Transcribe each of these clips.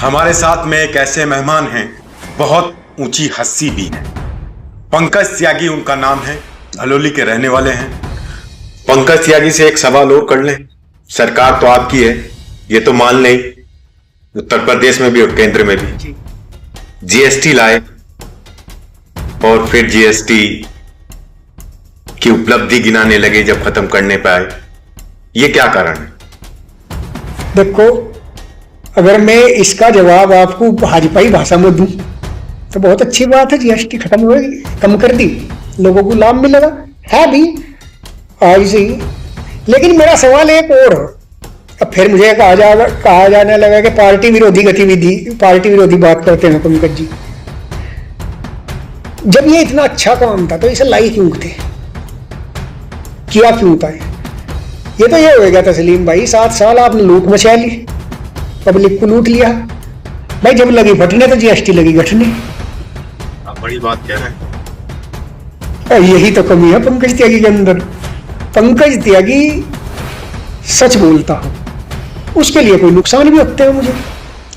हमारे साथ में एक ऐसे मेहमान हैं, बहुत ऊंची हस्ती भी है। पंकज त्यागी उनका नाम है, हलोली के रहने वाले हैं। पंकज त्यागी से एक सवाल और कर लें। सरकार तो आपकी है, ये तो मान लें, उत्तर प्रदेश में भी और केंद्र में भी। जीएसटी लाए और फिर जीएसटी की उपलब्धि गिनाने लगे जब खत्म करने पाए, ये क्या कारण है? देखो, अगर मैं इसका जवाब आपको भाजपाई भाषा में दूं तो बहुत अच्छी बात है, जीएसटी खत्म हो गई, कम कर दी, लोगों को लाभ मिलेगा, है भी आज से ही। लेकिन मेरा सवाल एक और है। अब फिर मुझे कहा जाने लगा कि पार्टी विरोधी गतिविधि, पार्टी विरोधी बात करते हैं पंकज जी। जब ये इतना अच्छा काम था तो इसे लाई क्यों थे, किया क्यों था? ये तो ये हो गया तस्लीम भाई, 7 साल आपने लूट मचा ली, पब्लिक को लूट लिया भाई। जब लगी फटने तो जीएसटी लगी घटने। आप बड़ी बात कह रहे हैं। यही तो कमी है पंकज त्यागी के अंदर। पंकज त्यागी सच बोलता हूं, उसके लिए कोई नुकसान भी होते हैं मुझे,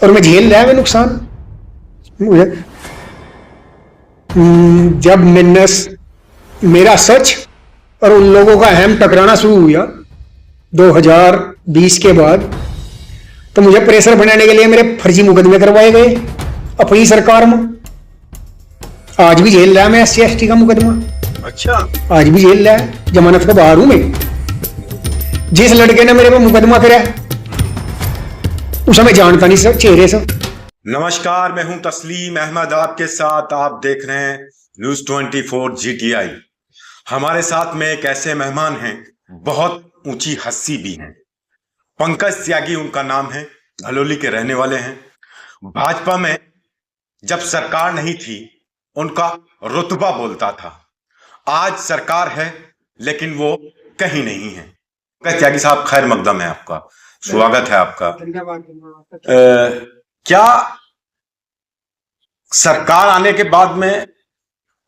और मैं झेल रहा है नुकसान मुझे। जब मैंने मेरा सच और उन लोगों का अहम टकराना शुरू हुआ 2020 के बाद, तो मुझे प्रेशर बनाने के लिए मेरे फर्जी मुकदमे करवाए गए अपनी सरकार में। आज भी झेल रहा है मैं SC/ST का मुकदमा। अच्छा, आज भी झेल रहा है, जमानत को बाहर हूं मैं। जिस लड़के ने मेरे पे मुकदमा करा उसे मैं जानता नहीं सर चेहरे से। नमस्कार, मैं हूं तस्लीम अहमद, आपके साथ। आप देख रहे हैं न्यूज 24 GTI। हमारे साथ में एक ऐसे मेहमान हैं, बहुत ऊंची हस्ती भी हैं। पंकज त्यागी उनका नाम है, हलोली के रहने वाले हैं। भाजपा में जब सरकार नहीं थी उनका रुतबा बोलता था। आज सरकार है लेकिन वो कहीं नहीं है। पंकज त्यागी साहब, खैर मकदम है आपका, स्वागत है आपका। धन्यवाद। क्या सरकार आने के बाद में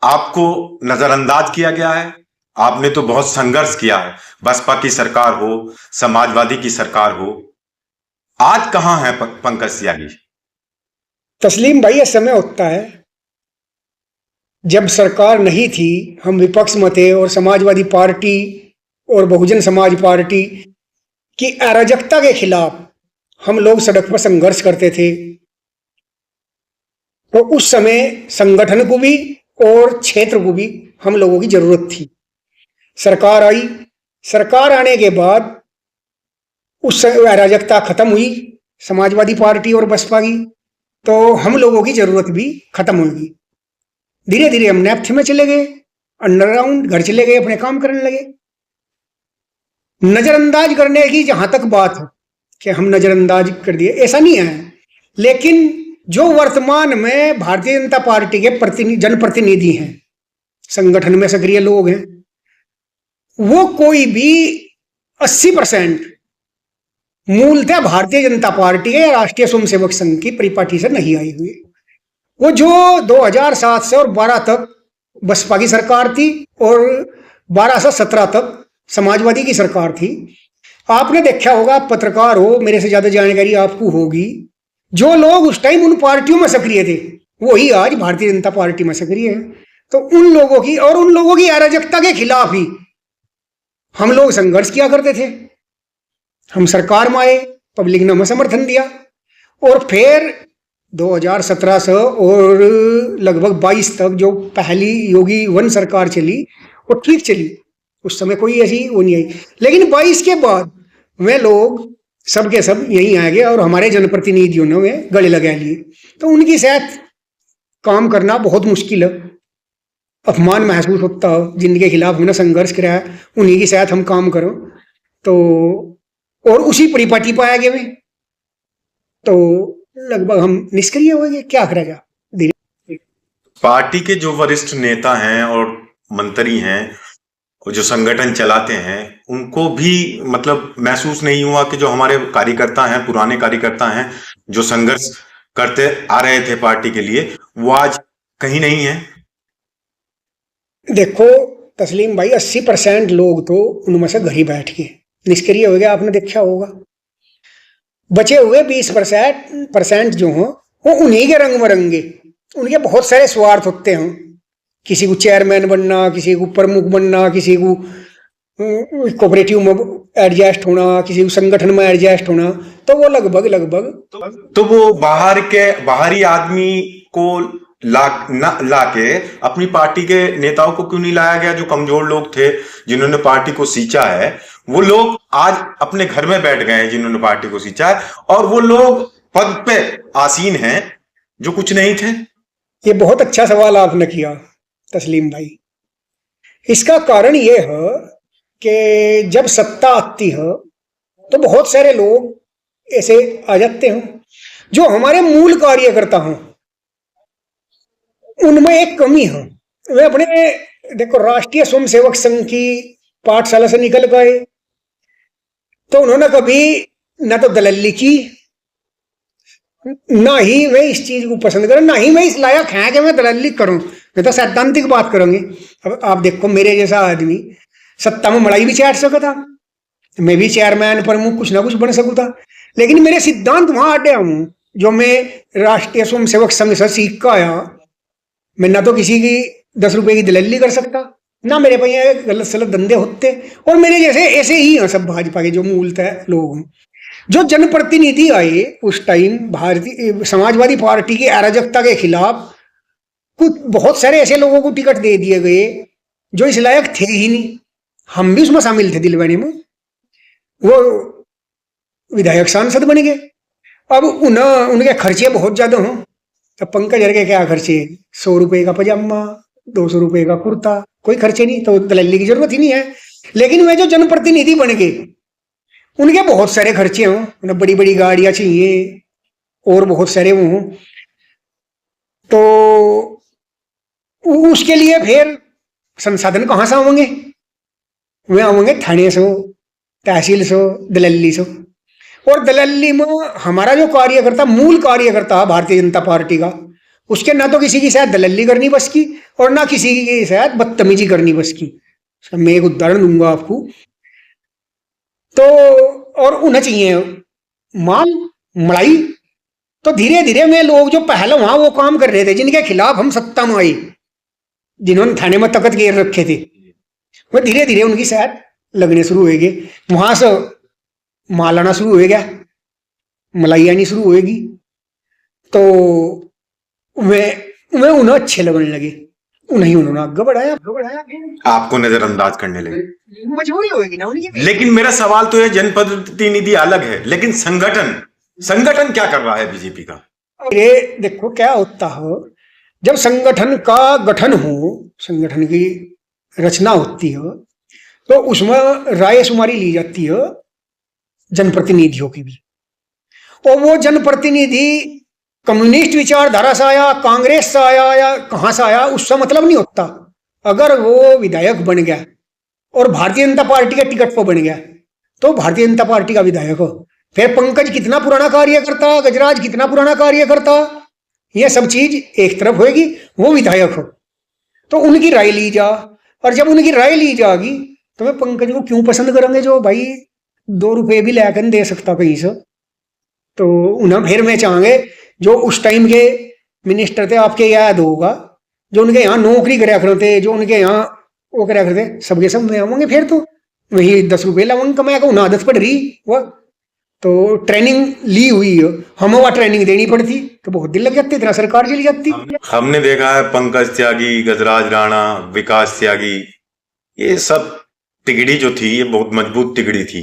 आपको नजरअंदाज किया गया है? आपने तो बहुत संघर्ष किया है, बसपा की सरकार हो, समाजवादी की सरकार हो। आज कहां है पंकज त्यागी? तस्लीम भाई, यह समय होता है जब सरकार नहीं थी, हम विपक्ष में थे और समाजवादी पार्टी और बहुजन समाज पार्टी की अराजकता के खिलाफ हम लोग सड़क पर संघर्ष करते थे। तो उस समय संगठन को भी और क्षेत्र को भी हम लोगों की जरूरत थी। सरकार आई, सरकार आने के बाद उस अराजकता खत्म हुई समाजवादी पार्टी और बसपा की, तो हम लोगों की जरूरत भी खत्म होगी। धीरे धीरे हम नेपथ्य में चले गए, अंडरग्राउंड घर चले गए, अपने काम करने लगे। नजरअंदाज करने की जहां तक बात हो कि हम नजरअंदाज कर दिए, ऐसा नहीं है। लेकिन जो वर्तमान में भारतीय जनता पार्टी के जनप्रतिनिधि हैं, संगठन में सक्रिय लोग हैं, वो कोई भी 80% मूलतः भारतीय जनता पार्टी या राष्ट्रीय स्वयंसेवक संघ की परिपाटी से नहीं आई हुई। वो जो 2007 से और 12 तक बसपा की सरकार थी और 12 से 17 तक समाजवादी की सरकार थी। आपने देखा होगा, पत्रकार हो, मेरे से ज्यादा जानकारी आपको होगी, जो लोग उस टाइम उन पार्टियों में सक्रिय थे वही आज भारतीय जनता पार्टी में सक्रिय है। तो उन लोगों की और उन लोगों की अराजकता के खिलाफ ही हम लोग संघर्ष किया करते थे। हम सरकार में आए, पब्लिक ने हमें समर्थन दिया, और फिर 2017 से और लगभग 22 तक जो पहली योगी 1 सरकार चली वो ठीक चली, उस समय कोई ऐसी वो नहीं आई। लेकिन 22 के बाद वे लोग सबके सब यहीं आ गए और हमारे जनप्रतिनिधियों ने वे गले लगा लिए। तो उनकी साथ काम करना बहुत मुश्किल है, अपमान महसूस होता हो। जिनके खिलाफ हमने संघर्ष कराया है उन्हीं के साथ हम काम करो, तो और उसी परिपाटी पर आ गए वे, तो लगभग हम निष्क्रिय हो गए। क्या करा जा। पार्टी के जो वरिष्ठ नेता हैं और मंत्री हैं और जो संगठन चलाते हैं, उनको भी मतलब महसूस नहीं हुआ कि जो हमारे कार्यकर्ता हैं, पुराने कार्यकर्ता हैं, जो संघर्ष करते आ रहे थे पार्टी के लिए, वो आज कहीं नहीं है? देखो तस्लीम भाई, 80% लोग तो उनमें से घर ही बैठ गए, निष्क्रिय हो गया। आपने देखा होगा बचे हुए 20% जो हों वो उन्हीं के रंग मरंगे। उनके बहुत सारे स्वार्थ होते हैं, किसी को चेयरमैन बनना, किसी को प्रमुख बनना, किसी को कोऑपरेटिव में एडजस्ट होना, किसी को संगठन में एडजस्ट होना। तो वो लगभग तो वो बाहरी आदमी को लाके अपनी पार्टी के नेताओं को क्यों नहीं लाया गया? जो कमजोर लोग थे, जिन्होंने पार्टी को सींचा है, वो लोग आज अपने घर में बैठ गए हैं, जिन्होंने पार्टी को सींचा है, और वो लोग पद पे आसीन हैं जो कुछ नहीं थे। ये बहुत अच्छा सवाल आपने किया तस्लीम भाई। इसका कारण ये है कि जब सत्ता आती है तो बहुत सारे लोग ऐसे आ जाते हैं जो हमारे मूल कार्यकर्ता हों, उनमें एक कमी है। वे अपने, देखो, राष्ट्रीय स्वयंसेवक संघ की पाठशाला से निकल गए तो उन्होंने कभी ना तो दलाली की, ना ही वे इस चीज को पसंद करें, ना ही मैं इस लायक हैं कि मैं दलाली करूं। मैं तो सैद्धांतिक बात करूंगी। अब आप देखो, मेरे जैसा आदमी सत्ता में मलाई भी चाट सकता था, मैं भी चेयरमैन प्रमुख कुछ ना कुछ बन सकता था, लेकिन मेरे सिद्धांत वहां अड्डे हूं जो मैं राष्ट्रीय स्वयंसेवक संघ से सीख कर आया। मैं ना तो किसी की 10 रुपए की दलाली कर सकता, ना मेरे पे ये गलत सलत धंधे होते। और मेरे जैसे ऐसे ही हैं सब भाजपा के जो मूलतः लोग हैं। जो जनप्रतिनिधि आए उस टाइम भारतीय समाजवादी पार्टी की अराजकता के खिलाफ, कुछ बहुत सारे ऐसे लोगों को टिकट दे दिए गए जो इस लायक थे ही नहीं। हम भी उसमें शामिल थे दिलवाने में, वो विधायक सांसद बन गए। अब उनके खर्चे बहुत ज्यादा हों, तो पंकज के क्या खर्चे? 100 रुपए का पजामा, 200 रुपए का कुर्ता, कोई खर्चे नहीं, तो दलाली की जरूरत ही नहीं है। लेकिन वे जो जनप्रतिनिधि बन गए उनके बहुत सारे खर्चे हों, उन्हें बड़ी बड़ी गाड़ियां चाहिए और बहुत सारे वो हों, तो उसके लिए फिर संसाधन कहां से आवेंगे? वे आवेंगे थाने से, तहसील से, दलाली से। और दलाली में हमारा जो कार्यकर्ता, मूल कार्यकर्ता भारतीय जनता पार्टी का, उसके ना तो किसी की शायद दलाली करनी बस की और ना किसी की शायद बदतमीजी करनी बस की। मैं एक उदाहरण दूंगा आपको। तो और उन्हें चाहिए माल, मलाई। तो धीरे धीरे में लोग जो पहले वहां वो काम कर रहे थे, जिनके खिलाफ हम सत्ता में आए, जिन्होंने थाने में तख्त घेर रखे थे, वो धीरे धीरे उनकी शायद लगने शुरू होगी। वहां से माल आना शुरू हो गया, मलाई आनी शुरू होगी, तो वे उन्हें अच्छे लगने लगे, उन्हें उन्होंने आगे बढ़ाया आपको नजरअंदाज करने लगे। मजबूरी होगी ना उनकी। लेकिन मेरा सवाल तो है, जनप्रतिनिधि अलग है, लेकिन संगठन क्या कर रहा है बीजेपी का? ये देखो क्या होता है, जब संगठन का गठन हो, संगठन की रचना होती है, तो उसमें राय शुमारी ली जाती है जनप्रतिनिधियों की भी। और वो जनप्रतिनिधि कम्युनिस्ट विचारधारा से आया, कांग्रेस से आया या कहां से आया, उससे मतलब नहीं होता। अगर वो विधायक बन गया और भारतीय जनता पार्टी के टिकट पर बन गया तो भारतीय जनता पार्टी का विधायक हो। फिर पंकज कितना पुराना कार्यकर्ता, गजराज कितना पुराना कार्यकर्ता, ये सब चीज एक तरफ होगी, वो विधायक हो तो उनकी राय ली जा। और जब उनकी राय ली जाएगी तो वे पंकज को क्यों पसंद करेंगे, जो भाई 2 रुपए भी लेकर दे सकता कहीं से। तो उन्हें फिर मैं चाहेंगे जो उस टाइम के मिनिस्टर थे, आपके याद होगा, जो उनके यहाँ नौकरी कराया करते, जो उनके यहाँ वो कराया करते, सबके सब में आवेंगे। फिर तो वही 10 रुपए लाऊंगे कमाया को, उन्हें आदत पड़ रही वो तो ट्रेनिंग ली हुई है, हमें वह ट्रेनिंग देनी पड़ती तो बहुत दिन लग जाते, इतना सरकार चली जाती। हमने देखा है पंकज त्यागी, गजराज राणा, विकास त्यागी, ये सब तिगड़ी जो थी, ये बहुत मजबूत तिगड़ी थी।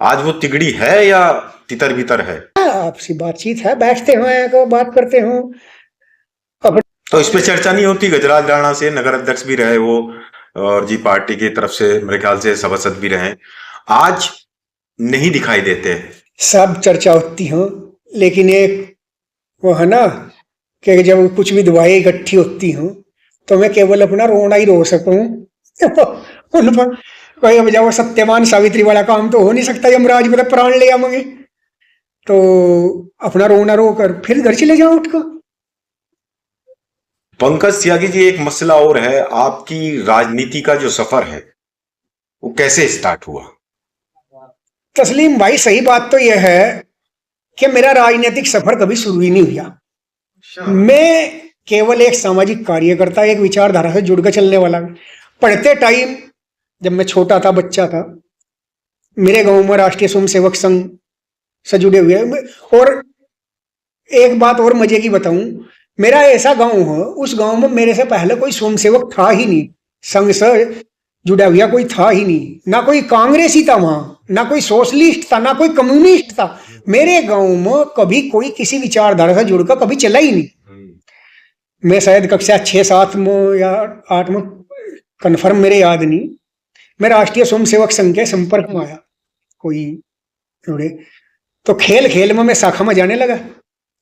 आज वो तिगड़ी है या तितर बितर है? आपसी बातचीत है, बैठते हैं, बात करते हो। तो इस पे चर्चा नहीं होती? गजराज राणा से नगर अध्यक्ष भी रहे वो, और जी पार्टी की तरफ से मेरे ख्याल से सभासद भी रहे, आज नहीं दिखाई देते। सब चर्चा होती हो, लेकिन एक वो है ना कि जब कुछ भी दुआएं इकट्ठी होती हो तो मैं केवल अपना रोना ही रो सकूं उन पर कोई अब जब सत्यवान सावित्री वाला काम तो हो नहीं सकता, यमराज को प्राण ले आवेंगे, तो अपना रोना रो कर फिर घर चले जाओ उठकर। पंकज त्यागी जी, एक मसला और है, आपकी राजनीति का जो सफर है वो कैसे स्टार्ट हुआ? तस्लीम भाई, सही बात तो यह है कि मेरा राजनीतिक सफर कभी शुरू ही नहीं हुआ। मैं केवल एक सामाजिक कार्यकर्ता, एक विचारधारा से जुड़कर चलने वाला। पढ़ते टाइम जब मैं छोटा था, बच्चा था, मेरे गांव में राष्ट्रीय स्वयंसेवक संघ से जुड़े हुए। और एक बात और मजे की बताऊं, मेरा ऐसा गांव है, उस गांव में मेरे से पहले कोई स्वयंसेवक था ही नहीं, संघ से जुड़ा हुआ कोई था ही नहीं। ना कोई कांग्रेसी था वहां, ना कोई सोशलिस्ट था, ना कोई कम्युनिस्ट था। मेरे गांव में कभी कोई किसी विचारधारा से जुड़कर कभी चला ही नहीं। मैं शायद कक्षा 6-7 में या 8 में, कन्फर्म मेरे याद नहीं, मैं राष्ट्रीय स्वयंसेवक संघ के संपर्क में आया कोई जुड़े, तो खेल खेल में मैं शाखा में जाने लगा,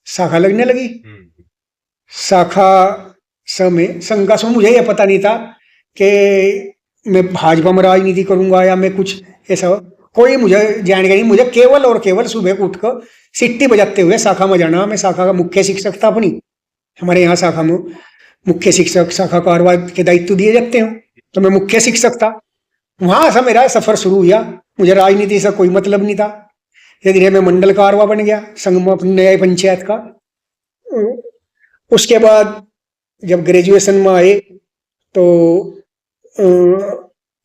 शाखा लगने लगी। शाखा में संघ का मुझे यह पता नहीं था कि मैं भाजपा में राजनीति करूंगा या मैं कुछ ऐसा, कोई मुझे जानकारी। मुझे केवल और केवल सुबह को उठकर सिट्टी बजाते हुए शाखा में जाना। मैं शाखा का मुख्य शिक्षक था अपनी, हमारे यहाँ शाखा में मुख्य शिक्षक, शाखा कार्रवाई के दायित्व दिए जाते हैं, तो मैं मुख्य शिक्षक था। वहां से मेरा सफर शुरू हुआ। मुझे राजनीति से कोई मतलब नहीं था। धीरे धीरे मैं मंडल कारवा बन गया संघ में, अपनी न्याय पंचायत का। उसके बाद जब ग्रेजुएशन में आए तो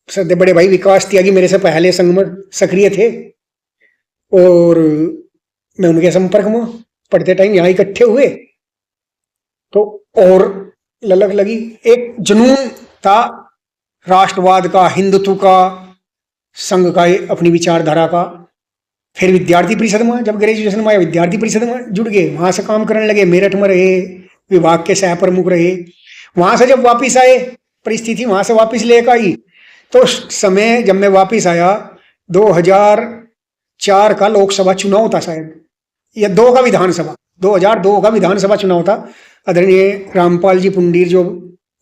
सद बड़े भाई विकास त्यागी मेरे से पहले संघ में सक्रिय थे, और मैं उनके संपर्क में पढ़ते टाइम यहाँ इकट्ठे हुए, तो और ललक लगी। एक जुनून था राष्ट्रवाद का, हिंदुत्व का, संघ का, अपनी विचारधारा का। फिर विद्यार्थी परिषद में, जब ग्रेजुएशन में आया विद्यार्थी परिषद में जुड़ गए, वहां से काम करने लगे। मेरठ में रहे, विभाग के सह प्रमुख रहे। वहां से जब वापिस आए, परिस्थिति वहां से वापिस लेकर आई, तो उस समय जब मैं वापिस आया 2004 का लोकसभा चुनाव था शायद, या 2 का विधानसभा, 2002 का विधानसभा चुनाव था। आदरणीय रामपाल जी पुंडीर जो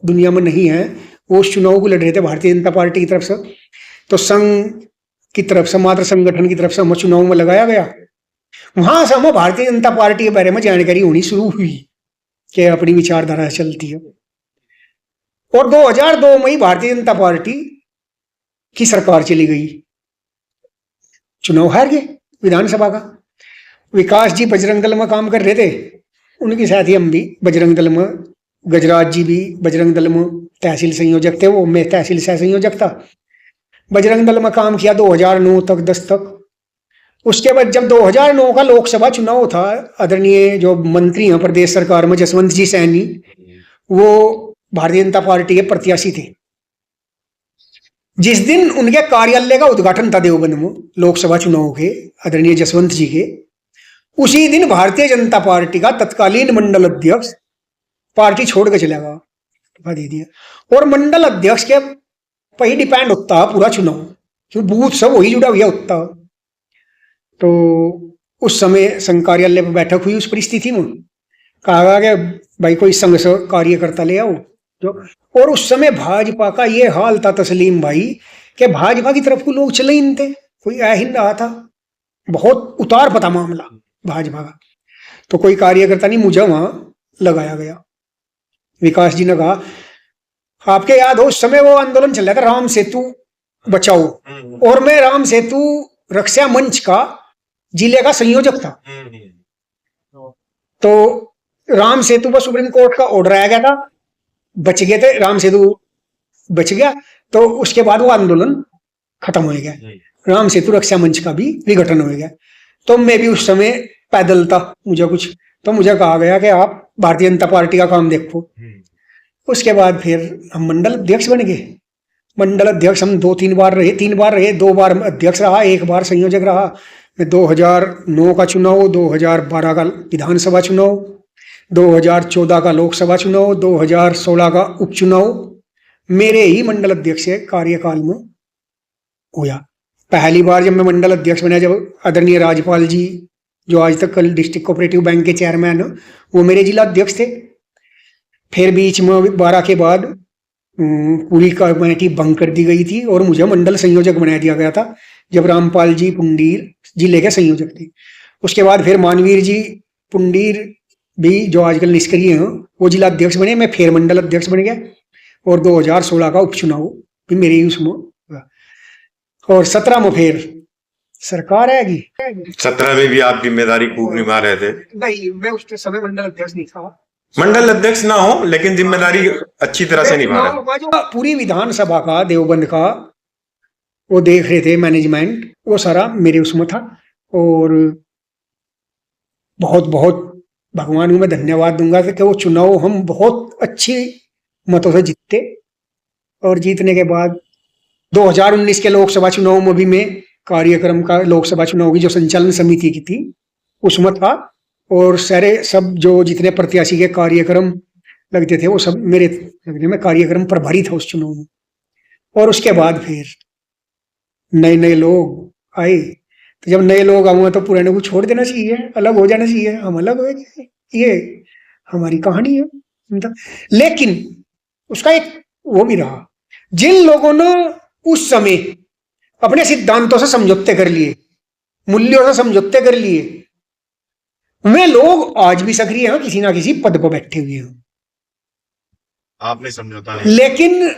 दुनिया में नहीं है, वो उस चुनाव को लड़ रहे थे भारतीय जनता पार्टी की तरफ से। तो संघ की तरफ से, मात्र संगठन की तरफ से हमें चुनाव में लगाया गया। वहां से हमें भारतीय जनता पार्टी के बारे में जानकारी होनी शुरू हुई कि अपनी विचारधारा चलती है। और 2002 में ही भारतीय जनता पार्टी की सरकार चली गई, चुनाव हार गए विधानसभा का। विकास जी बजरंग दल में काम कर रहे थे, उनके साथ ही हम भी बजरंग दल में, गजराज जी भी बजरंग दल में तहसील संयोजक थे, वो मैं तहसील सह संयोजक था। बजरंग दल में काम किया 2009 तक, 10 तक। उसके बाद जब 2009 का लोकसभा चुनाव था, आदरणीय जो मंत्री हैं प्रदेश सरकार में, जसवंत जी सैनी, वो भारतीय जनता पार्टी के प्रत्याशी थे। जिस दिन उनके कार्यालय का उद्घाटन था देवबंद में, लोकसभा चुनाव के, आदरणीय जसवंत जी के, उसी दिन भारतीय जनता पार्टी का तत्कालीन मंडल अध्यक्ष पार्टी छोड़ के चला गया, दे दिया। और मंडल अध्यक्ष के पर ही डिपेंड होता है पूरा चुनाव, क्योंकि बूथ सब वही जुड़ा हुआ होता। तो उस समय संघ कार्यालय पर बैठक हुई। उस परिस्थिति में कहा गया कि भाई कोई संघ से कार्यकर्ता ले आओ जो। और उस समय भाजपा का ये हाल था तस्लीम भाई, कि भाजपा की तरफ को लोग चले ही नहीं थे, कोई आ ही नहीं रहा था। बहुत उतार पता मामला भाजपा का। तो कोई कार्यकर्ता नहीं, मुझे वहां लगाया गया। विकास जी ने कहा, आपके याद हो उस समय वो आंदोलन चल रहा था राम सेतु बचाओ, और मैं राम सेतु रक्षा मंच का जिले का संयोजक था। तो राम सेतु पर सुप्रीम कोर्ट का ऑर्डर आया गया था, बच गए थे, राम सेतु बच गया। तो उसके बाद वो आंदोलन खत्म हो गया, राम सेतु रक्षा मंच का भी विघटन हो गया। तो मैं भी उस समय पैदल था, मुझे कुछ, तो मुझे कहा गया कि आप भारतीय जनता पार्टी का काम देखो। उसके बाद फिर हम मंडल अध्यक्ष बन गए। मंडल अध्यक्ष हम 2-3 बार रहे, 3 बार रहे, 2 बार अध्यक्ष रहा, 1 बार संयोजक रहा। मैं 2009 का चुनाव, 2012 का विधानसभा चुनाव, 2014 का लोकसभा चुनाव, 2016 का उपचुनाव मेरे ही मंडल अध्यक्ष के कार्यकाल में हुआ। पहली बार जब मैं मंडल अध्यक्ष बना, जब आदरणीय राजपाल जी जो आज तक कल डिस्ट्रिक्ट कोऑपरेटिव बैंक के चेयरमैन, वो मेरे जिला अध्यक्ष थे। फिर बीच में 12 के बाद पूरी कमेटी भंग कर दी गई थी और मुझे मंडल संयोजक बना दिया गया था, जब रामपाल जी पुंडीर जिले के संयोजक थे। उसके बाद फिर मानवीर जी पुंडीर भी जो आजकल निष्क्रिय हैं, वो जिला अध्यक्ष बने, मैं फिर मंडल अध्यक्ष बन गया। और 2016 का उपचुनाव भी मेरे ही उसमें हुआ। और 17 में फिर सरकार आएगी। 17 में भी आप जिम्मेदारी खूब निभा रहे थे। नहीं, मैं उस समय मंडल अध्यक्ष नहीं था। मंडल अध्यक्ष ना हो लेकिन जिम्मेदारी अच्छी तरह से निभा रहे। जो पूरी विधानसभा का देवबंद का वो देख रहे थे मैनेजमेंट, वो सारा मेरे उसमें था। और बहुत बहुत भगवान को मैं धन्यवाद दूंगा कि वो चुनाव हम बहुत अच्छी मतों से जीते। और जीतने के बाद 2019 के लोकसभा चुनाव में भी मैं कार्यक्रम का, लोकसभा चुनाव की जो संचालन समिति की थी उसमें था। और सारे सब जो जितने प्रत्याशी के कार्यक्रम लगते थे वो सब मेरे लगने में कार्यक्रम प्रभारी था उस चुनाव में। और उसके बाद फिर नए नए लोग आए, तो जब नए लोग आऊंगा तो पुराने को छोड़ देना चाहिए, अलग हो जाना चाहिए। हम अलग हो गए, ये हमारी कहानी है। लेकिन उसका एक वो भी रहा, जिन लोगों ने उस समय अपने सिद्धांतों से समझौते कर लिए, मूल्यों से समझौते कर लिए, वे लोग आज भी सक्रिय हैं, किसी ना किसी पद पर बैठे हुए हैं। आपने समझौता नहीं। लेकिन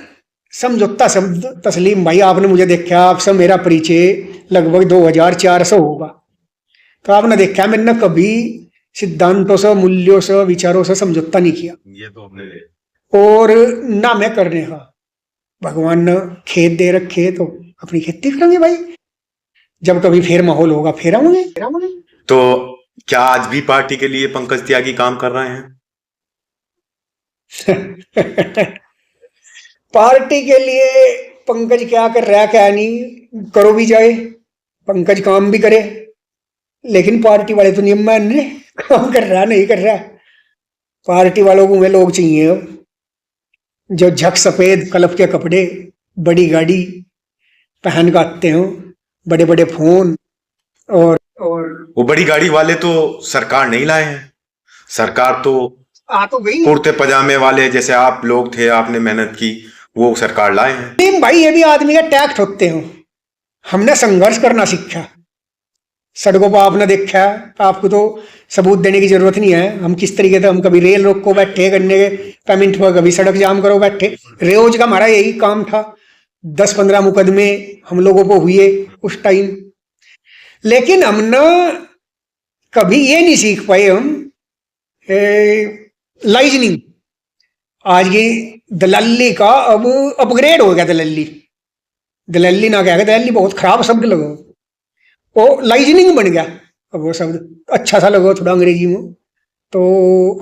समझौता शब्द, तस्लीम भाई आपने मुझे देखा, आपसे मेरा परिचय लगभग 2004 से होगा, तो आपने देखा मैंने कभी सिद्धांतों से, मूल्यों से, विचारों से समझौता नहीं किया। ये तो हमने और ना मैं करने का, भगवान ने खेत दे रखे तो अपनी खेती करेंगे भाई, जब कभी फिर माहौल होगा फिर आऊंगे। तो क्या आज भी पार्टी के लिए पंकज त्यागी काम कर रहे हैं? पार्टी के लिए पंकज क्या कर रहा है क्या नहीं, करो भी जाए, पंकज काम भी करे, लेकिन पार्टी वाले तो नियम मान रहे, काम कर रहा नहीं कर रहा। पार्टी वालों को वे लोग चाहिए जो झक सफेद कलफ के कपड़े, बड़ी गाड़ी पहन के आते हो, बड़े बड़े फोन। और वो बड़ी गाड़ी वाले तो सरकार नहीं लाए हैं। सरकार तो आ तो गई, कुर्ते पजामे वाले जैसे आप लोग थे, आपने मेहनत की, वो सरकार लाए हैं। भाई ये भी आदमी का टैक्ट होते हो। हमने संघर्ष करना सीखा, सड़कों पर आपने देखा, आपको तो सबूत देने की जरूरत नहीं है हम किस तरीके से, हम कभी रेल रोको बैठे करने के पेमेंट पर, कभी सड़क जाम करो बैठे, रोज का हमारा यही काम था। 10-15 मुकदमे हम लोगों को हुए उस टाइम, लेकिन हमने कभी ये नहीं सीख पाए हम लाइजनिंग। आज की दलाली का अब अपग्रेड हो गया, दलाली ना कह, दलाली बहुत खराब शब्द लगो, वो लाइजनिंग बन गया। अब वो शब्द अच्छा सा लगो थोड़ा अंग्रेजी में, तो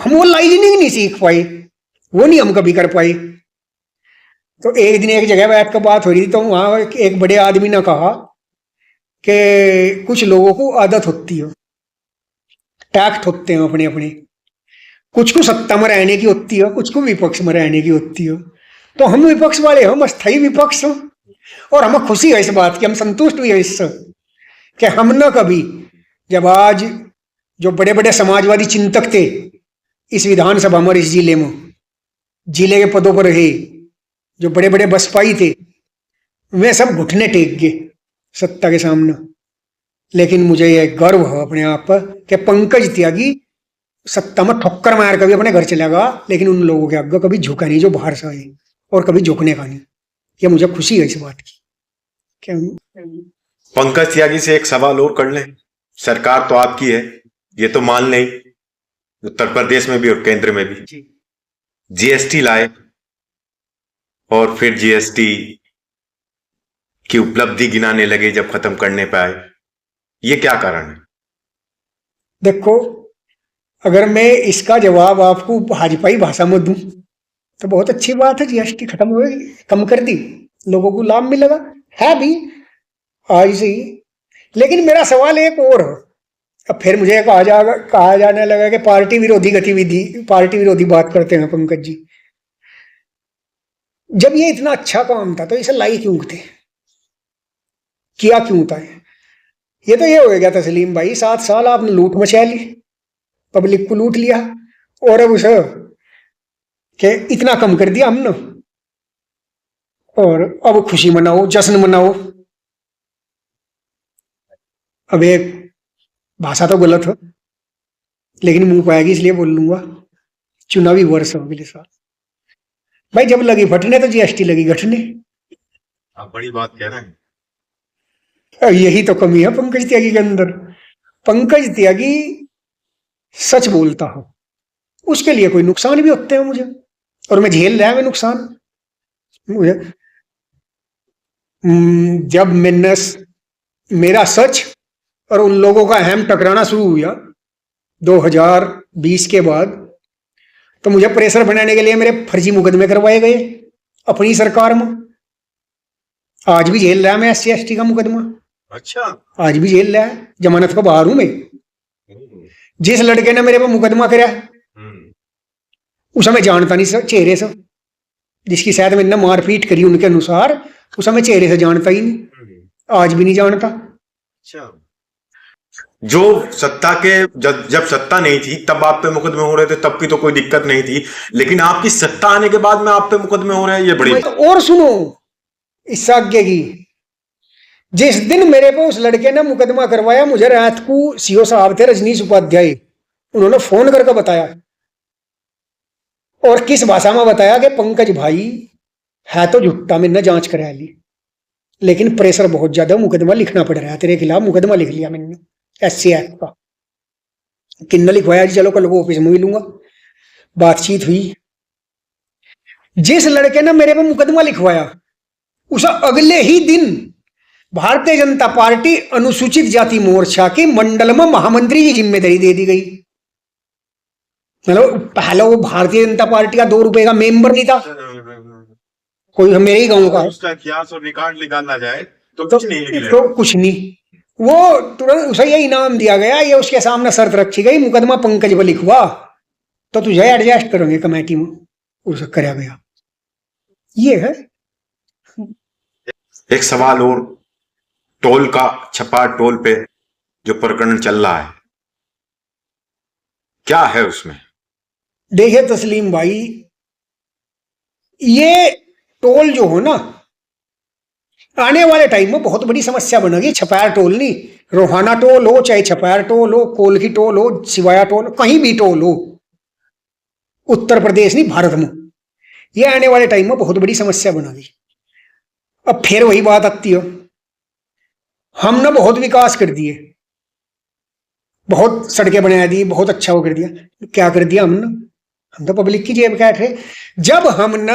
हम वो लाइजनिंग नहीं सीख पाए, वो नहीं हम कभी कर पाए। तो एक दिन एक जगह बैठ कर बात हो रही थी, तो वहां एक बड़े आदमी ने कहा कि कुछ लोगों को आदत होती है, टैक्ट होते हैं अपने अपने, कुछ को सत्ता में रहने की होती है, कुछ को विपक्ष में रहने की होती है। तो हम विपक्ष वाले, हम अस्थायी विपक्ष हो, और हमें खुशी है इस बात की, हम संतुष्ट हुए इससे कि हम न कभी, जब आज जो बड़े बड़े समाजवादी चिंतक थे इस विधानसभा में, इस जिले में, जिले के पदों पर रहे, जो बड़े बड़े बसपाई थे, वे सब घुटने टेक गए सत्ता के सामने। लेकिन मुझे यह गर्व है अपने आप पर कि पंकज त्यागी सत्ता में ठोक्कर मार कभी अपने घर चला गया, लेकिन उन लोगों के आगे कभी झुका नहीं जो बाहर से आए, और कभी झुकने का नहीं। ये मुझे खुशी है इस बात की। क्या पंकज त्यागी से एक सवाल और कर लें, सरकार तो आपकी है, ये तो मान लें, उत्तर प्रदेश में भी और केंद्र में भी जीएसटी लाए, और फिर जीएसटी की उपलब्धि गिनाने लगे जब खत्म करने पे आए, ये क्या कारण है? देखो, अगर मैं इसका जवाब आपको भाजपाई भाषा में दूं तो बहुत अच्छी बात है, जीएसटी खत्म हो गई, कम कर दी, लोगों को लाभ मिलेगा, है भी आज से ही। लेकिन मेरा सवाल एक और है, अब फिर मुझे कहा जाने लगा कि पार्टी विरोधी गतिविधि, पार्टी विरोधी बात करते हैं पंकज जी। जब ये इतना अच्छा काम था तो इसे लाई क्यों थे, किया क्यों था? ये तो ये हो गया तस्लीम भाई, 7 साल आपने लूट मचा ली, पब्लिक को लूट लिया, और अब उसे कि इतना कम कर दिया हमने, और अब खुशी मनाओ, जश्न मनाओ। अब एक भाषा तो गलत है, लेकिन मुंह पाएगी इसलिए बोल लूंगा, चुनावी वर्ष हो अगले साल भाई, जब लगी फटने तो जीएसटी लगी घटने। आप बड़ी बात कह रहे हैं। यही तो कमी है पंकज त्यागी के अंदर। पंकज त्यागी सच बोलता हो, उसके लिए कोई नुकसान भी होते हैं मुझे, और मैं झेल रहा है मैं नुकसान। मुझे जब मेरा सच और उन लोगों का अहम टकराना शुरू हुआ 2020 के बाद, तो मुझे प्रेशर बनाने के लिए मेरे फर्जी मुकदमे करवाए गए अपनी सरकार में। आज भी झेल रहा है मैं SC ST का मुकदमा। अच्छा। आज भी झेल रहा है, जमानत पर बाहर हूं मैं। जिस लड़के ने मेरे पे मुकदमा कराया उसे मैं जानता नहीं सर चेहरे से, जिसकी शायद मैंने मारपीट करी उनके अनुसार, उसे मैं चेहरे से जानता ही नहीं, आज भी नहीं जानता। अच्छा। जो सत्ता के जब सत्ता नहीं थी तब आप पे मुकदमे हो रहे थे, तब की तो कोई दिक्कत नहीं थी, लेकिन आपकी सत्ता आने के बाद में आप पे मुकदमे हो रहे हैं, ये बड़ी। और सुनो इस आगे की, जिस दिन मेरे पे उस लड़के ने मुकदमा करवाया, मुझे रात को सीओ साहब थे रजनीश उपाध्याय, उन्होंने फोन करके बताया, और किस भाषा में बताया कि पंकज भाई है तो झुट्टा, मैंने जांच करा ली, लेकिन प्रेशर बहुत ज्यादा, मुकदमा लिखना पड़ रहा है तेरे खिलाफ। मुकदमा लिख लिया मैंने SC एक्ट का। किन्ना लिखवाया जी, चलो कल को ऑफिस में मिलूंगा। बातचीत हुई, जिस लड़के ने मेरे पे मुकदमा लिखवाया उसे अगले ही दिन भारतीय जनता पार्टी अनुसूचित जाति मोर्चा की मंडल में महामंत्री की जिम्मेदारी दे दी गई। मतलब पहले वो भारतीय जनता पार्टी का 2 रुपए का मेंबर नहीं था, कोई मेरे ही गांव का। उसका इतिहास और रिकॉर्ड निकालना जाए तो कुछ नहीं निकलेगा। तो कुछ नहीं, वो तुरंत उसे ये इनाम दिया गया, ये उसके सामने शर्त रखी गई, मुकदमा पंकज पर लिखवा तो तुझे एडजस्ट करेंगे कमेटी में, उसे कराया गया। ये है। एक सवाल और, टोल का, छपार टोल पे जो प्रकरण चल रहा है, क्या है उसमें? देखिए तस्लीम भाई, ये टोल जो हो ना, आने वाले टाइम में बहुत बड़ी समस्या बनेगी। छपार टोल नहीं, रोहाना टोल हो, चाहे छपार टोल हो, कोलखी टोल हो, सिवाया टोल, कहीं भी टोल हो, उत्तर प्रदेश नहीं भारत में, ये आने वाले टाइम में बहुत बड़ी समस्या बनेगी। अब फिर वही बात आती है, हमने बहुत विकास कर दिए, बहुत सड़कें बना दी, बहुत अच्छा वो कर दिया। क्या कर दिया हमने? हम तो पब्लिक की जेब काट रहे। जब हमने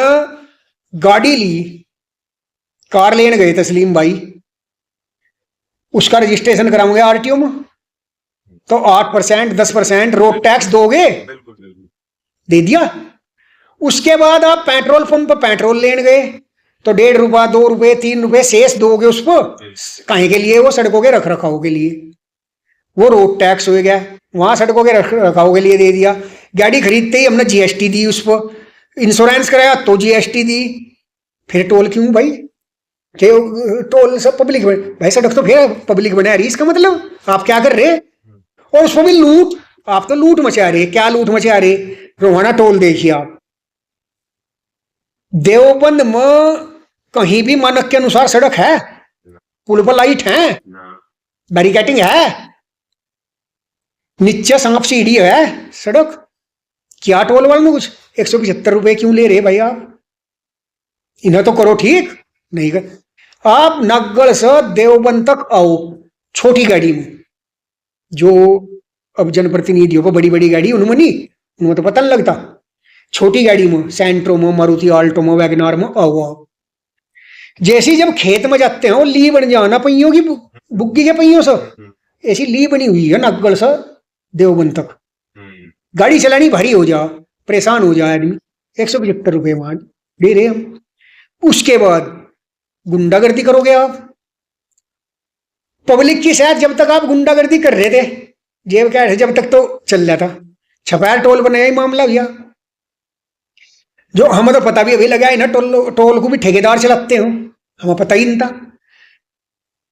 गाड़ी ली, कार लेने गए तस्लीम भाई, उसका रजिस्ट्रेशन कराओगे RTO में, तो 8% 10% रोड टैक्स दोगे, दे दिया। उसके बाद आप पेट्रोल पंप पर पेट्रोल लेने गए तो 1.5 रुपया 2 रुपये 3 रुपये शेष दोगे उस पर, कहीं के लिए? वो सड़कों के रख रखाव के लिए, वो रोड टैक्स हो गया, वहां सड़कों के रख रखाव के लिए दे दिया। गाड़ी खरीदते ही हमने GST दी उस पर, इंश्योरेंस कराया तो GST दी। फिर टोल क्यों भाई? टोल सब पब्लिक भाई, सड़क तो फिर पब्लिक बना रही, इसका मतलब आप क्या कर रहे? और उसमें भी लूट, आप तो लूट मचा रहे। क्या लूट मचा रहे? रोहाना टोल देखिए आप, देवबंद में कहीं भी मानक के अनुसार सड़क है? पुल पर लाइट है, बैरिकेटिंग है, नीचे सांप सीढ़ी है सड़क? क्या टोल वाले में कुछ 175 रुपए क्यों ले रहे भाई आप? इन्हें तो करो ठीक। नहीं कर, आप नग्गल से देवबंद तक आओ छोटी गाड़ी में, जो अब जनप्रतिनिधियों को बड़ी बड़ी गाड़ी उनमें नहीं, उनमें तो पता नहीं लगता। छोटी गाड़ी में, सेंट्रो में, मारुति आल्टो में, वैगनार में आओ। जैसी जब खेत में जाते हैं, वो ली बन जाना पहियों की, बुग्गी के पहियों से ऐसी ली बनी हुई है नग्गल से देवबंद तक। गाड़ी चलानी भारी हो जा, परेशान हो जाए आदमी, 175 रुपये वहां दे रहे हम। उसके बाद गुंडागर्दी करोगे आप पब्लिक की साथ। जब तक आप गुंडागर्दी कर रहे थे जेब कैश, जब तक तो चल रहा था। छपार टोल पर नया ही मामला भैया, जो हमें तो पता भी अभी लगा है ना, टोल को भी ठेकेदार चलाते हो, हमें पता ही नहीं था।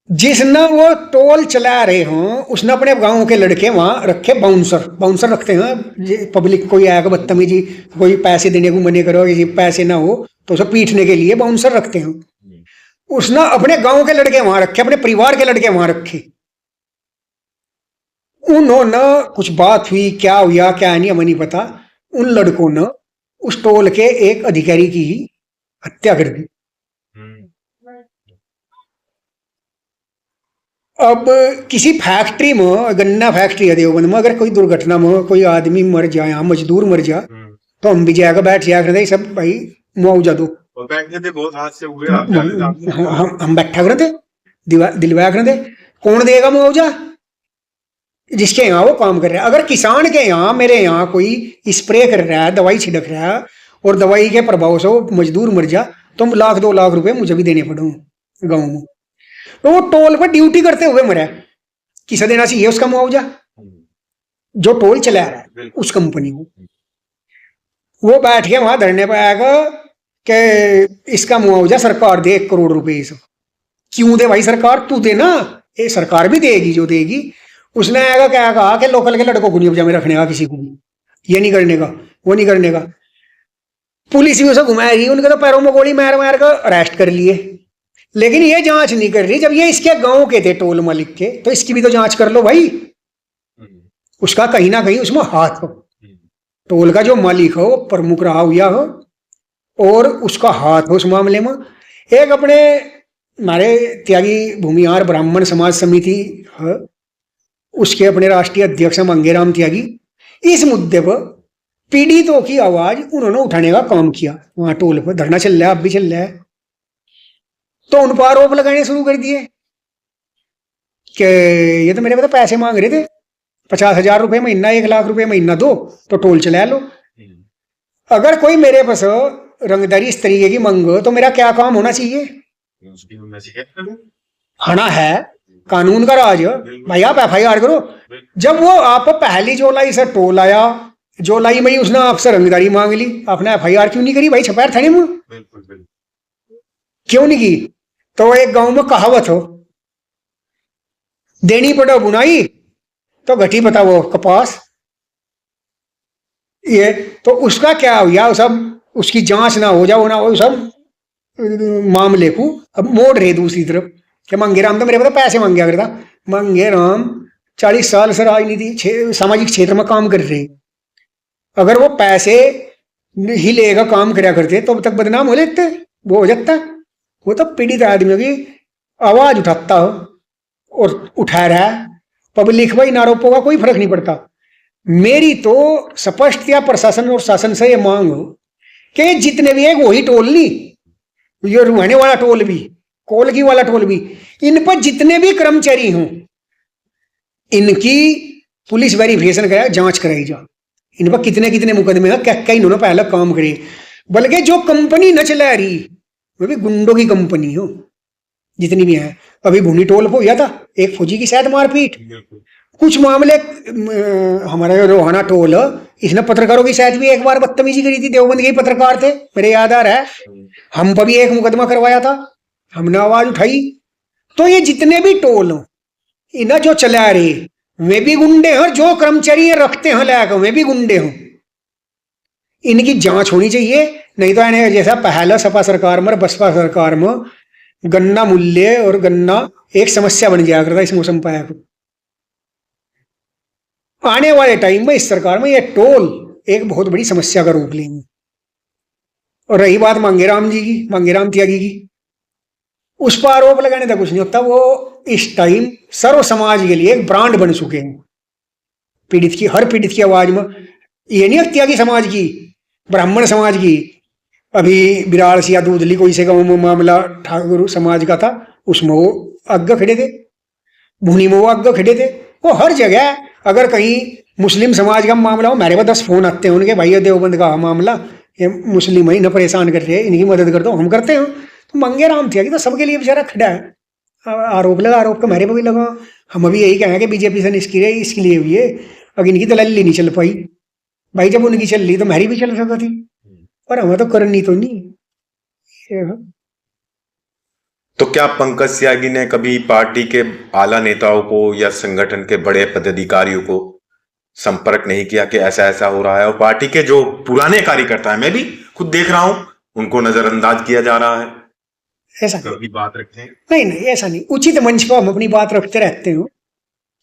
जिसने वो टोल चला रहे हो उसने अपने गांव के लड़के वहां रखे, बाउंसर रखते हैं। पब्लिक कोई आएगा बदतमीजी, कोई पैसे देने को मने करो, पैसे ना हो तो उसे पीटने के लिए बाउंसर रखते हैं। उसने अपने गांव के लड़के वहां रखे, अपने परिवार के लड़के वहां रखे। उन्होंने कुछ बात हुई, क्या हुआ क्या नहीं हमें नहीं पता, उन लड़कों ने उस टोल के एक अधिकारी की हत्या कर दी। अब किसी फैक्ट्री में, गन्ना फैक्ट्री है देवबंद में, अगर कोई दुर्घटना में कोई आदमी मर जाए, यहाँ मजदूर मर जाए, तो हम भी जाएगा बैठ जाया करते सब, भाई मुआवजा दो। और बैठने थे, बहुत हाथ से हुए हम बैठा करते, दिलवाया करते। कौन देगा मुआवजा? जिसके यहाँ वो काम कर रहा है। अगर किसान के यहाँ, मेरे यहाँ कोई स्प्रे कर रहा है, दवाई छिड़क रहा है, और दवाई के प्रभाव से वो मजदूर मर जा, तो 1-2 लाख रुपए मुझे भी देने पड़े गाँव में। तो वो टोल पर ड्यूटी करते हुए मरा, किसे देना चाहिए उसका मुआवजा? जो टोल चला रहा है उस कंपनी को। वो बैठ के वहां धरने पर आएगा कि इसका मुआवजा सरकार दे 1 करोड़ रुपए। इस क्यों दे भाई सरकार? तू दे ना, ये सरकार भी देगी जो देगी। उसने आएगा क्या कहा कि लोकल के लड़कों को नहीं उपजा में रखने का, किसी को भी ये नहीं करने का, वो नहीं करने का। पुलिस भी उसे घुमा रही, उनके तो पैरों में गोली मार मार कर अरेस्ट कर लिए, लेकिन ये जांच नहीं कर रही। जब ये इसके गांव के थे टोल मालिक के, तो इसकी भी तो जांच कर लो भाई। उसका कहीं ना कहीं उसमें हाथ हो, टोल का जो मालिक हो प्रमुख रहा हुआ हो, और उसका हाथ हो उस मामले में। एक अपने हमारे त्यागी भूमिहार ब्राह्मण समाज समिति है, उसके अपने राष्ट्रीय अध्यक्ष मंगेराम त्यागी, इस मुद्दे पर पीड़ितों की आवाज उन्होंने उठाने का काम किया। वहां टोल पर धरना चल रहा है, अब भी चल रहा है। तो उन पर आरोप लगाने शुरू कर दिए कि ये तो मेरे पे तो पैसे मांग रहे थे, 50,000 रुपए महीना, 1 लाख रुपए महीना दो तो टोल चला लो। अगर कोई मेरे पास रंगदारी इस तरीके की मांगो, तो मेरा क्या काम होना चाहिए? खाना है कानून का राज भाई, आप FIR करो। जब वो आप पहली जुलाई से टोल आया, जुलाई में ही उसने आपसे रंगदारी मांग ली, आपने FIR क्यों नहीं करी भाई छपैर थाने में? क्यों नहीं की? तो एक गांव में कहावत हो, देनी पड़ो बुनाई तो घटी पता वो कपास। ये तो उसका क्या हुआ? सब उसकी जांच ना हो जाओ ना हो, सब मामले को अब मोड़ रहे दूसरी तरफ कि मंगेराम तो मेरे पता पैसे मांग गया करता। मंगेराम 40 साल से राजनीति सामाजिक क्षेत्र में काम कर रहे, अगर वो पैसे ही लेगा काम कराया करते तो अब तक बदनाम हो लेते, वो हो जाता। वो तो पीड़ित आदमियों की आवाज उठाता हो और उठा रहा है। पब्लिक पर इन आरोपों का कोई फर्क नहीं पड़ता। मेरी तो स्पष्ट या प्रशासन और शासन से ये मांग हो कि जितने भी है वही टोल नहीं, ये रुहाने वाला टोल भी, कोलगी वाला टोल भी, इन पर जितने भी कर्मचारी हों, इनकी पुलिस वेरिफिकेशन कराए, जांच कराई जा। इन पर कितने कितने मुकदमे हैं, क्या क्या इन्होंने पहले काम करे। बल्कि जो कंपनी न चला रही वो भी गुंडों की कंपनी हो, जितनी भी है। अभी भुनी टोल पर हुआ था एक फौजी की शायद मारपीट, कुछ मामले हमारा रोहाना टोल, इसने पत्रकारों की शायद भी एक बार बदतमीजी करी थी। देवबंद के पत्रकार थे, मेरे याद आ रहा है, हम पर भी एक मुकदमा करवाया था, हमने आवाज उठाई। तो ये जितने भी टोल हो, इन्हें जो चला रहे वे भी गुंडे हैं, जो कर्मचारी रखते हैं लायक वे भी गुंडे हों। इनकी जांच होनी चाहिए, नहीं तो इन्हें जैसा पहला सपा सरकार में, बसपा सरकार में गन्ना मूल्य और गन्ना एक समस्या बन जाया करता इस मौसम पाया को। आने वाले टाइम में इस सरकार में ये टोल एक बहुत बड़ी समस्या का रूप लेंगे। और रही बात मंगेराम जी की, मंगेराम त्यागी की, उस पर आरोप लगाने का कुछ नहीं होता। वो इस टाइम सर्व समाज के लिए एक ब्रांड बन चुके हैं। पीड़ित की, हर पीड़ित की आवाज में, ये नहीं त्यागी समाज की, ब्राह्मण समाज की। अभी बिराड़ सिया दूधली कोई से गांव में मामला ठाकुर समाज का था, उसमें वो आगे खड़े थे, भूनी में वो आगे खड़े थे। वो हर जगह अगर कहीं मुस्लिम समाज का मामला हो, मेरे पास 10 फोन आते हैं उनके, भाई देवबंद का मामला, ये मुस्लिम ही न परेशान कर रहे हैं, इनकी मदद कर दो, हम करते हैं। तो मंगेराम त्यागी तो सबके लिए बेचारा खड़ा है। आरोप लगा, आरोप का मेरे पर भी लगा। हम अभी यही कहें कि बीजेपी से इसके लिए हुई है, अगर इनकी दलाली नहीं चल पाई भाई, जब उनकी चल रही तो मेरी भी चल सकती थी, और हमें तो करनी तो नहीं। तो क्या पंकज त्यागी ने कभी पार्टी के आला नेताओं को या संगठन के बड़े पदाधिकारियों को संपर्क नहीं किया कि ऐसा ऐसा हो रहा है? और पार्टी के जो पुराने कार्यकर्ता हैं, मैं भी खुद देख रहा हूं, उनको नजरअंदाज किया जा रहा है। ऐसा कभी बात रखते हैं? नहीं, ऐसा नहीं। उचित मंच पर हम अपनी बात रखते रहते हो।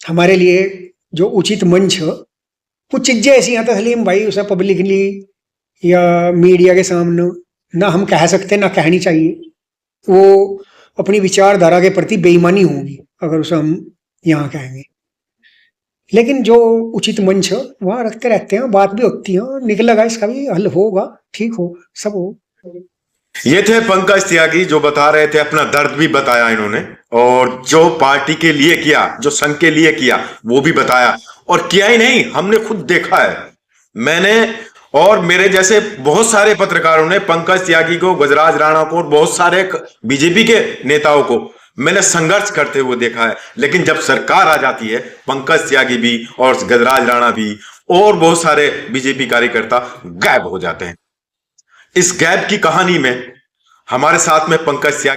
हमारे लिए जो उचित मंच हो, कुछ चीजें ऐसी हैं तस्लीम भाई, उसे पब्लिकली या मीडिया के सामने ना हम कह सकते, ना कहनी चाहिए। वो अपनी विचारधारा के प्रति बेईमानी होगी। अगर उसे हम यहाँ कहेंगे। लेकिन जो उचित मंच है वहां रखते रहते हैं, बात भी होती है, निकलेगा, इसका भी हल होगा, ठीक हो, सब हो। ये थे पंकज त्यागी जो बता रहे थे, अपना दर्द भी बताया इन्होंने, और जो पार्टी के लिए किया, जो संघ के लिए किया, वो भी बताया। और किया ही नहीं, हमने खुद देखा है। मैंने और मेरे जैसे बहुत सारे पत्रकारों ने पंकज त्यागी को, गजराज राणा को और बहुत सारे बीजेपी के नेताओं को मैंने संघर्ष करते हुए देखा है। लेकिन जब सरकार आ जाती है, पंकज त्यागी भी और गजराज राणा भी और बहुत सारे बीजेपी कार्यकर्ता गायब हो जाते हैं। इस गैप की कहानी में हमारे साथ में पंकज त्यागी